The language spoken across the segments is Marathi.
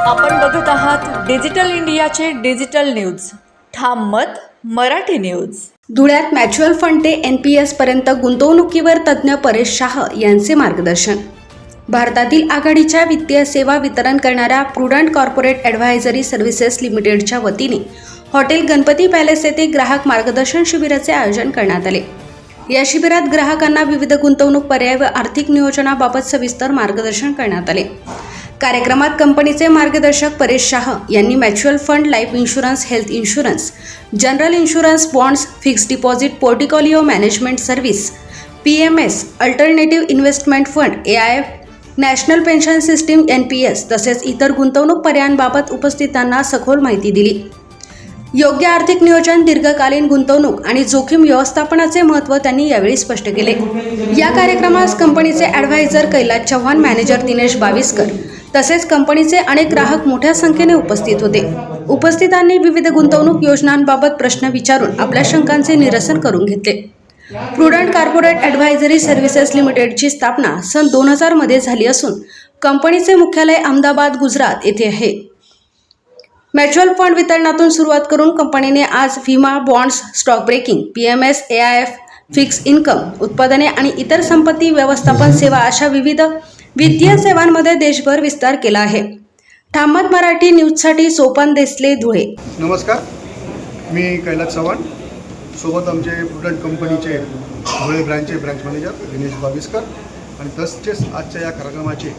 आपण बघत आहात डिजिटल इंडियाचे डिजिटल न्यूज. ठाम मत मराठी न्यूज. धुळ्यात म्युच्युअल फंड ते NPS पर्यंत गुंतवणुकीवर तज्ज्ञ परेश शाह यांचे मार्गदर्शन. भारतातील आघाडीच्या वित्तीय सेवा वितरण करणाऱ्या प्रुडंट कॉर्पोरेट ॲडव्हायझरी सर्व्हिसेस लिमिटेडच्या वतीने हॉटेल गणपती पॅलेस येथे ग्राहक मार्गदर्शन शिबिराचे आयोजन करण्यात आले. या शिबिरात ग्राहकांना विविध गुंतवणूक पर्याय व आर्थिक नियोजनाबाबत सविस्तर मार्गदर्शन करण्यात आले. कार्यक्रमात कंपनीचे मार्गदर्शक परेश शाह यांनी mutual fund, life insurance, health insurance, general insurance, bonds, fixed deposit, portfolio management service, PMS, alternative investment fund, AIF, national pension system NPS तसेच इतर गुंतवणूक पर्यायांबाबत उपस्थितांना सखोल माहिती दिली. योग्य आर्थिक नियोजन, दीर्घकालीन गुंतवणूक आणि जोखीम व्यवस्थापनाचे महत्त्व त्यांनी यावेळी स्पष्ट केले. या कार्यक्रमास कंपनीचे ॲडव्हायझर कैलास चव्हाण, मॅनेजर दिनेश बाविस्कर तसेच कंपनीचे अनेक ग्राहक मोठ्या संख्येने उपस्थित होते. उपस्थितांनी विविध गुंतवणूक योजनांबाबत प्रश्न विचारून आपल्या शंकांचे निरसन करून घेतले. प्रुडंट कॉर्पोरेट ॲडव्हायझरी सर्व्हिसेस लिमिटेडची स्थापना सन 2000 मध्ये झाली असून कंपनीचे मुख्यालय अहमदाबाद, गुजरात येथे आहे. म्युच्युअल फंड वितरणातून सुरुवात करून कंपनीने आज विमा, bonds, stock broking, PMS, AIF, fix income उत्पादने आणि इतर संपत्ती व्यवस्थापन सेवा अशा विविध वित्तीय सेवांमध्ये देशभर विस्तार केला आहे. ठामत मराठी न्यूजसाठी सोपान देसले, धुळे. नमस्कार, मी कैलास चव्हाण. सोबत आमचे प्रुडंट कंपनीचे धुळे ब्रँचचे ब्रँच मॅनेजर दिनेश बाविस्कर आणि तसेच आजच्या या कार्यक्रमाचे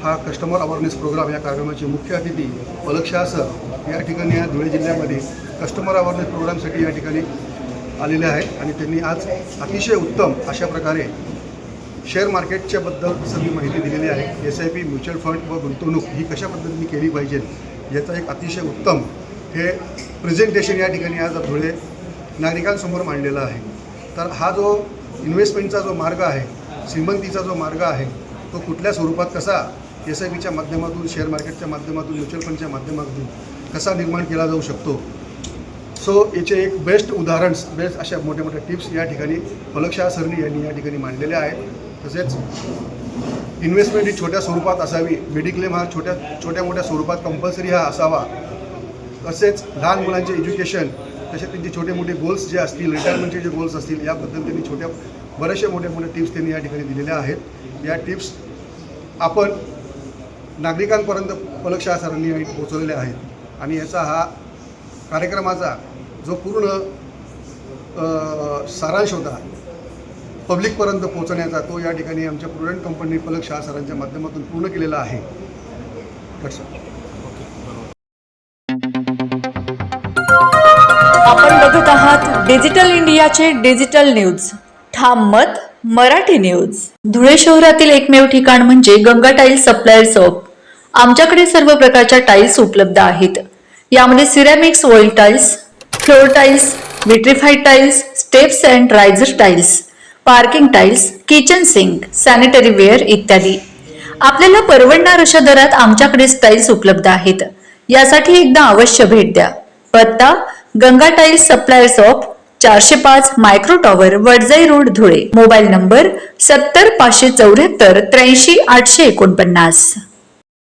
हा कस्टमर अवेअरनेस प्रोग्राम या कार्यक्रमाचे मुख्य अतिथी पलक शाह सर या ठिकाणी या धुळे जिल्ह्यामध्ये कस्टमर अवेअरनेस प्रोग्रामसाठी या ठिकाणी आलेले आहेत आणि त्यांनी आज अतिशय उत्तम अशा प्रकारे शेअर मार्केटच्याबद्दल सगळी माहिती दिलेली आहे. SIP, म्युच्युअल फंड व गुंतवणूक ही कशा पद्धतीने केली पाहिजे याचा एक अतिशय उत्तम हे प्रेझेंटेशन या ठिकाणी आज धुळे नागरिकांसमोर मांडलेला आहे. तर हा जो इन्व्हेस्टमेंटचा जो मार्ग आहे, श्रीमंतीचा जो मार्ग आहे, तो कुठल्या स्वरूपात कसा SIPच्या माध्यमातून, शेअर मार्केटच्या माध्यमातून, म्युच्युअल फंडच्या माध्यमातून कसा निर्माण केला जाऊ शकतो. सो याचे एक बेस्ट उदाहरण, बेस्ट अशा मोठ्या मोठ्या टिप्स या ठिकाणी पलक शाह सरनी यांनी या ठिकाणी मांडलेल्या आहेत. तसेच इन्व्हेस्टमेंट ही छोट्या स्वरूपात असावी, मेडिक्लेम हा छोट्या मोठ्या स्वरूपात कंपल्सरी हा असावा. तसेच लहान मुलांचे एज्युकेशन, तसेच त्यांचे छोटे मोठे गोल्स जे असतील, रिटायरमेंटचे जे गोल्स असतील, याबद्दल त्यांनी बरेचसे मोठे टिप्स त्यांनी या ठिकाणी दिलेल्या आहेत. या टिप्स आपण नागरिकांपर्यंत पलक शाह सरांनी पोहोचवलेल्या आहेत आणि याचा हा कार्यक्रमाचा जो पूर्ण सारांश होता पब्लिकपर्यंत पोहोचण्याचा, तो या ठिकाणी आमच्या प्रुडंट कंपनी पलक शाह सरांच्या माध्यमातून पूर्ण केलेला आहे. आपण बघत आहात डिजिटल इंडियाचे डिजिटल न्यूज. ठाम मत मराठी न्यूज. धुळे शहरातील एकमेव ठिकाण म्हणजे गंगा टाइल्स सप्लायर्स ऑफ. आमच्याकडे सर्व प्रकारच्या टाइल्स उपलब्ध आहेत. यामध्ये ceramics, oil tiles, floor tiles, vitrified tiles, steps and riser tiles, parking tiles, kitchen sink, sanitary ware इत्यादी. आपल्याला परवडणार अशा दरात आमच्याकडे टाइल्स उपलब्ध आहेत. यासाठी एकदा अवश्य भेट द्या. पत्ता Ganga tiles suppliers of, 405 micro tower, Wadjai road, Dhule. Mobile number 70 574 83 849.